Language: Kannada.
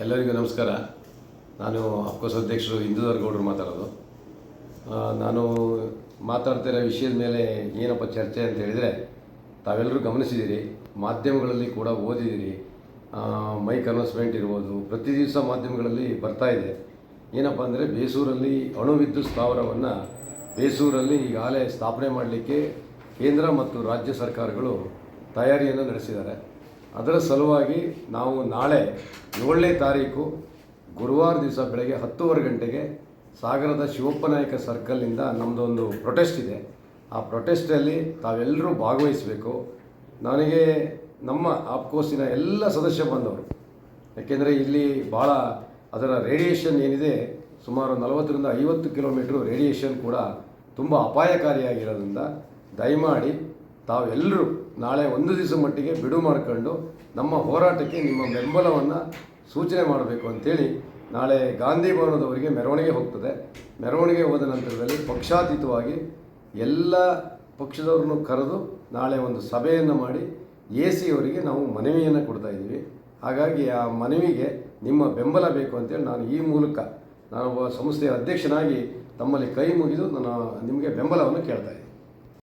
ಎಲ್ಲರಿಗೂ ನಮಸ್ಕಾರ. ನಾನು ಅಫ್ಕೋರ್ಸ್ ಅಧ್ಯಕ್ಷರು ಇಂದುಧರ್ಗೌಡರು ಮಾತಾಡೋದು. ನಾನು ಮಾತಾಡ್ತಿರೋ ವಿಷಯದ ಮೇಲೆ ಏನಪ್ಪ ಚರ್ಚೆ ಅಂತ ಹೇಳಿದರೆ, ತಾವೆಲ್ಲರೂ ಗಮನಿಸಿದ್ದೀರಿ, ಮಾಧ್ಯಮಗಳಲ್ಲಿ ಕೂಡ ಓದಿದ್ದೀರಿ. ಮೈಕ್ ಅನೌನ್ಸ್ಮೆಂಟ್ ಇರ್ಬೋದು, ಪ್ರತಿ ದಿವಸ ಮಾಧ್ಯಮಗಳಲ್ಲಿ ಬರ್ತಾ ಇದೆ. ಏನಪ್ಪ ಅಂದರೆ, ಬೇಸೂರಲ್ಲಿ ಅಣು ವಿದ್ಯುತ್ ಸ್ಥಾವರವನ್ನು ಬೇಸೂರಲ್ಲಿ ಈಗಾಗಲೇ ಸ್ಥಾಪನೆ ಮಾಡಲಿಕ್ಕೆ ಕೇಂದ್ರ ಮತ್ತು ರಾಜ್ಯ ಸರ್ಕಾರಗಳು ತಯಾರಿಯನ್ನು ನಡೆಸಿದ್ದಾರೆ. ಅದರ ಸಲುವಾಗಿ ನಾವು ನಾಳೆ 7ನೇ ತಾರೀಕು ಗುರುವಾರ ದಿವಸ ಬೆಳಗ್ಗೆ 10:15 ಗಂಟೆಗೆ ಸಾಗರದ ಶಿವಪ್ಪನಾಯಕ ಸರ್ಕಲ್ನಿಂದ ನಮ್ಮದೊಂದು ಪ್ರೊಟೆಸ್ಟ್ ಇದೆ. ಆ ಪ್ರೊಟೆಸ್ಟಲ್ಲಿ ತಾವೆಲ್ಲರೂ ಭಾಗವಹಿಸಬೇಕು. ನನಗೆ ನಮ್ಮ ಆಪ್ಕೋಸಿನ ಎಲ್ಲ ಸದಸ್ಯ ಬಂದವರು, ಯಾಕೆಂದರೆ ಇಲ್ಲಿ ಭಾಳ ಅದರ ರೇಡಿಯೇಷನ್ ಏನಿದೆ, ಸುಮಾರು 40ರಿಂದ 50 ಕಿಲೋಮೀಟ್ರು ರೇಡಿಯೇಷನ್ ಕೂಡ ತುಂಬ ಅಪಾಯಕಾರಿಯಾಗಿರೋದ್ರಿಂದ ದಯಮಾಡಿ ತಾವೆಲ್ಲರೂ ನಾಳೆ ಒಂದು ದಿವಸ ಮಟ್ಟಿಗೆ ಬಿಡು ಮಾಡಿಕೊಂಡು ನಮ್ಮ ಹೋರಾಟಕ್ಕೆ ನಿಮ್ಮ ಬೆಂಬಲವನ್ನು ಸೂಚನೆ ಮಾಡಬೇಕು ಅಂಥೇಳಿ ನಾಳೆ ಗಾಂಧಿ ಭವನದವರಿಗೆ ಮೆರವಣಿಗೆ ಹೋಗ್ತದೆ. ಮೆರವಣಿಗೆ ಹೋದ ನಂತರದಲ್ಲಿ ಪಕ್ಷಾತೀತವಾಗಿ ಎಲ್ಲ ಪಕ್ಷದವ್ರನ್ನು ಕರೆದು ನಾಳೆ ಒಂದು ಸಭೆಯನ್ನು ಮಾಡಿ AC ಅವರಿಗೆ ನಾವು ಮನವಿಯನ್ನು ಕೊಡ್ತಾ ಇದ್ದೀವಿ. ಹಾಗಾಗಿ ಆ ಮನವಿಗೆ ನಿಮ್ಮ ಬೆಂಬಲ ಬೇಕು ಅಂತೇಳಿ ನಾನು ಈ ಮೂಲಕ ನಾನೊಬ್ಬ ಸಂಸ್ಥೆಯ ಅಧ್ಯಕ್ಷನಾಗಿ ತಮ್ಮಲ್ಲಿ ಕೈ ಮುಗಿದು ನಾನು ನಿಮಗೆ ಬೆಂಬಲವನ್ನು ಕೇಳ್ತಾ ಇದ್ದೀನಿ.